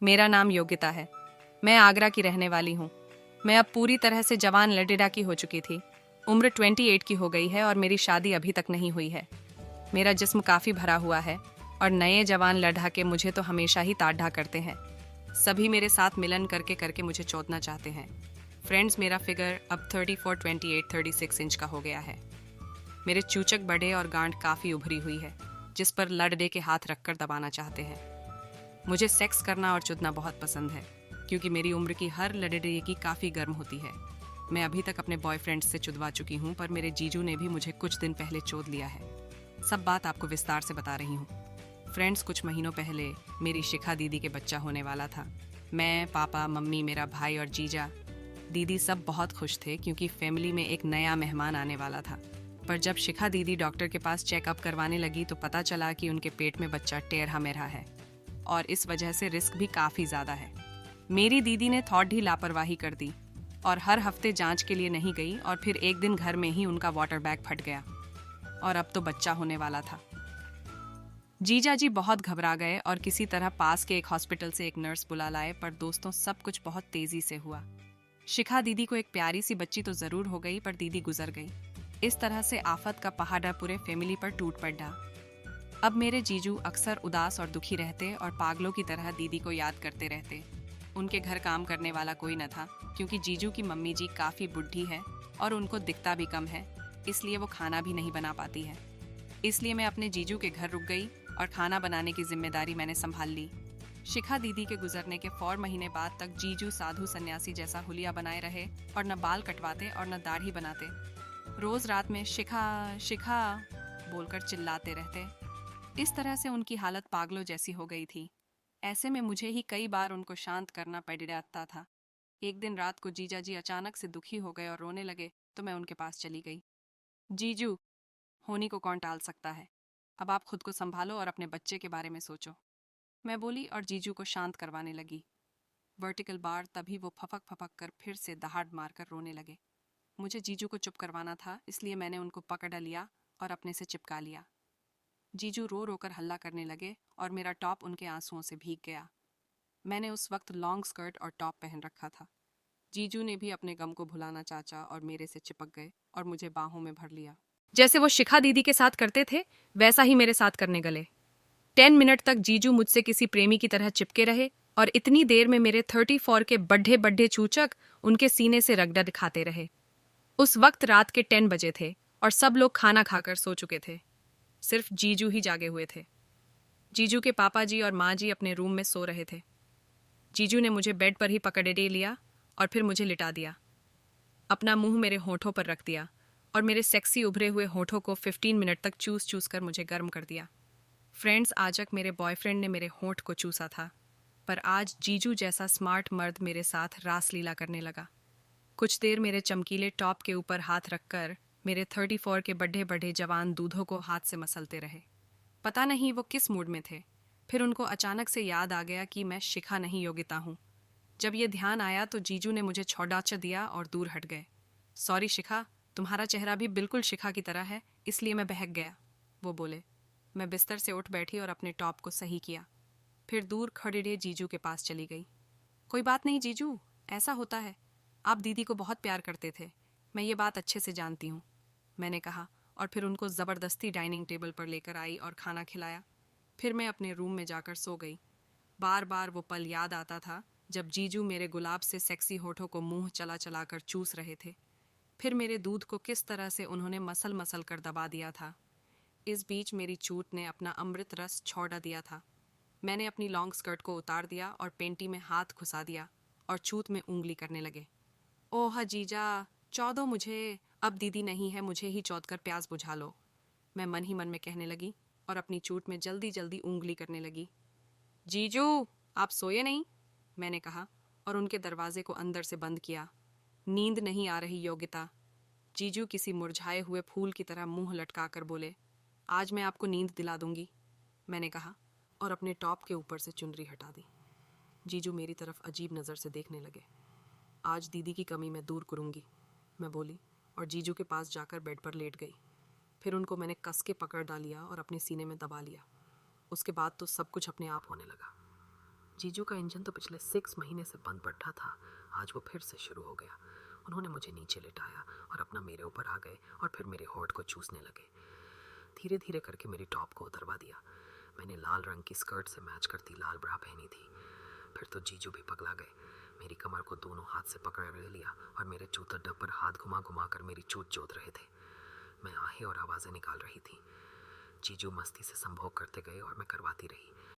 मेरा नाम योगिता है। मैं आगरा की रहने वाली हूँ। मैं अब पूरी तरह से जवान लड़िड़ा की हो चुकी थी। उम्र 28 की हो गई है और मेरी शादी अभी तक नहीं हुई है। मेरा जिस्म काफ़ी भरा हुआ है और नए जवान लड़ाके मुझे तो हमेशा ही ताड़ा करते हैं। सभी मेरे साथ मिलन करके करके मुझे चौंधना चाहते हैं। फ्रेंड्स, मेरा फिगर अब 34, 28, 36 इंच का हो गया है। मेरे चूचक बड़े और गांठ काफ़ी उभरी हुई है, जिस पर लड़डे के हाथ रखकर दबाना चाहते हैं। मुझे सेक्स करना और चुदना बहुत पसंद है, क्योंकि मेरी उम्र की हर लड़की की काफ़ी गर्म होती है। मैं अभी तक अपने बॉयफ्रेंड से चुदवा चुकी हूँ, पर मेरे जीजू ने भी मुझे कुछ दिन पहले चोद लिया है। सब बात आपको विस्तार से बता रही हूँ। फ्रेंड्स, कुछ महीनों पहले मेरी शिखा दीदी के बच्चा होने वाला था। मैं, पापा, मम्मी, मेरा भाई और जीजा दीदी सब बहुत खुश थे, क्योंकि फैमिली में एक नया मेहमान आने वाला था। पर जब शिखा दीदी डॉक्टर के पास चेकअप करवाने लगी तो पता चला कि उनके पेट में बच्चा टेढ़ा मेढ़ा है और इस वजह से रिस्क भी काफ़ी ज़्यादा है। मेरी दीदी ने थोड़ी ढी लापरवाही कर दी और हर हफ्ते जांच के लिए नहीं गई, और फिर एक दिन घर में ही उनका वाटर बैग फट गया और अब तो बच्चा होने वाला था। जीजा जी बहुत घबरा गए और किसी तरह पास के एक हॉस्पिटल से एक नर्स बुला लाए, पर दोस्तों सब कुछ बहुत तेजी से हुआ। शिखा दीदी को एक प्यारी सी बच्ची तो जरूर हो गई, पर दीदी गुजर गई। इस तरह से आफत का पहाड़ा पूरे फैमिली पर टूट पड़ा। अब मेरे जीजू अक्सर उदास और दुखी रहते और पागलों की तरह दीदी को याद करते रहते। उनके घर काम करने वाला कोई न था, क्योंकि जीजू की मम्मी जी काफ़ी बुढ़ी है और उनको दिखता भी कम है, इसलिए वो खाना भी नहीं बना पाती है। इसलिए मैं अपने जीजू के घर रुक गई और खाना बनाने की जिम्मेदारी मैंने संभाल ली। शिखा दीदी के गुजरने के 4 महीने बाद तक जीजू साधु सन्यासी जैसा हुलिया बनाए रहे और न बाल कटवाते और न दाढ़ी बनाते। रोज रात में शिखा शिखा बोलकर चिल्लाते रहते। इस तरह से उनकी हालत पागलों जैसी हो गई थी। ऐसे में मुझे ही कई बार उनको शांत करना पड़ जाता था। एक दिन रात को जीजा जी अचानक से दुखी हो गए और रोने लगे, तो मैं उनके पास चली गई। जीजू, होनी को कौन टाल सकता है? अब आप खुद को संभालो और अपने बच्चे के बारे में सोचो, मैं बोली और जीजू को शांत करवाने लगी। वर्टिकल बार तभी वो फपक फपक कर फिर से दहाड़ मारकर रोने लगे। मुझे जीजू को चुप करवाना था, इसलिए मैंने उनको पकड़ लिया और अपने से चिपका लिया। जीजू रो रो कर हल्ला करने लगे और मेरा टॉप उनके आंसुओं से भीग गया। मैंने उस वक्त लॉन्ग स्कर्ट और टॉप पहन रखा था। जीजू ने भी अपने गम को भुलाना चाचा और मेरे से चिपक गए और मुझे बाहों में भर लिया। जैसे वो शिखा दीदी के साथ करते थे, वैसा ही मेरे साथ करने गले। 10 मिनट तक जीजू मुझसे किसी प्रेमी की तरह चिपके रहे और इतनी देर में मेरे 34 के बड्ढे बड्ढे चूचक उनके सीने से रगड़ा दिखाते रहे। उस वक्त रात के 10 बजे थे और सब लोग खाना खाकर सो चुके थे। सिर्फ जीजू ही जागे हुए थे। जीजू के पापा जी और माँ जी अपने रूम में सो रहे थे। जीजू ने मुझे बेड पर ही पकड़े लिया और फिर मुझे लिटा दिया। अपना मुंह मेरे होठों पर रख दिया और मेरे सेक्सी उभरे हुए होठों को 15 मिनट तक चूस चूस कर मुझे गर्म कर दिया। फ्रेंड्स, आज तक मेरे बॉयफ्रेंड ने मेरे होठ को चूसा था, पर आज जीजू जैसा स्मार्ट मर्द मेरे साथ रासलीला करने लगा। कुछ देर मेरे चमकीले टॉप के ऊपर हाथ रखकर मेरे 34 के बड्ढे बड्ढे जवान दूधों को हाथ से मसलते रहे। पता नहीं वो किस मूड में थे। फिर उनको अचानक से याद आ गया कि मैं शिखा नहीं योगिता हूँ। जब ये ध्यान आया तो जीजू ने मुझे छौड़ाचा दिया और दूर हट गए। सॉरी शिखा, तुम्हारा चेहरा भी बिल्कुल शिखा की तरह है, इसलिए मैं बहक गया, वो बोले। मैं बिस्तर से उठ बैठी और अपने टॉप को सही किया। फिर दूर खड़े जीजू के पास चली गई। कोई बात नहीं जीजू, ऐसा होता है। आप दीदी को बहुत प्यार करते थे, मैं ये बात अच्छे से जानती हूँ, मैंने कहा, और फिर उनको ज़बरदस्ती डाइनिंग टेबल पर लेकर आई और खाना खिलाया। फिर मैं अपने रूम में जाकर सो गई। बार बार वो पल याद आता था जब जीजू मेरे गुलाब से सेक्सी होठों को मुंह चला चला कर चूस रहे थे। फिर मेरे दूध को किस तरह से उन्होंने मसल मसल कर दबा दिया था। इस बीच मेरी चूत ने अपना अमृत रस छोड़ा दिया था। मैंने अपनी लॉन्ग स्कर्ट को उतार दिया और पेंटी में हाथ घुसा दिया और चूत में उंगली करने लगे। ओह जीजा, चौदो मुझे, अब दीदी नहीं है, मुझे ही चौध कर प्यास बुझा लो, मैं मन ही मन में कहने लगी और अपनी चूट में जल्दी जल्दी उंगली करने लगी। जीजू, आप सोए नहीं, मैंने कहा और उनके दरवाजे को अंदर से बंद किया। नींद नहीं आ रही योगिता, जीजू किसी मुरझाए हुए फूल की तरह मुंह लटका कर बोले। आज मैं आपको नींद दिला दूंगी, मैंने कहा और अपने टॉप के ऊपर से चुनरी हटा दी। जीजू मेरी तरफ अजीब नज़र से देखने लगे। आज दीदी की कमी मैं दूर करूंगी, मैं बोली और जीजू के पास जाकर बेड पर लेट गई। फिर उनको मैंने कस के पकड़ डालिया और अपने सीने में दबा लिया। उसके बाद तो सब कुछ अपने आप होने लगा। जीजू का इंजन तो पिछले 6 महीने से बंद पड़ा था, आज वो फिर से शुरू हो गया। उन्होंने मुझे नीचे लिटाया और अपना मेरे ऊपर आ गए और फिर मेरे होठ को चूसने लगे। धीरे धीरे करके मेरी टॉप को उतरवा दिया। मैंने लाल रंग की स्कर्ट से मैच करती लाल ब्रा पहनी थी। फिर तो जीजू भी पगला गए। मेरी कमर को दोनों हाथ से पकड़ लिया और मेरे जूता डब पर हाथ घुमा घुमा कर मेरी चोट जोत रहे थे। मैं आहें और आवाज़ें निकाल रही थी। जीजू मस्ती से संभोग करते गए और मैं करवाती रही।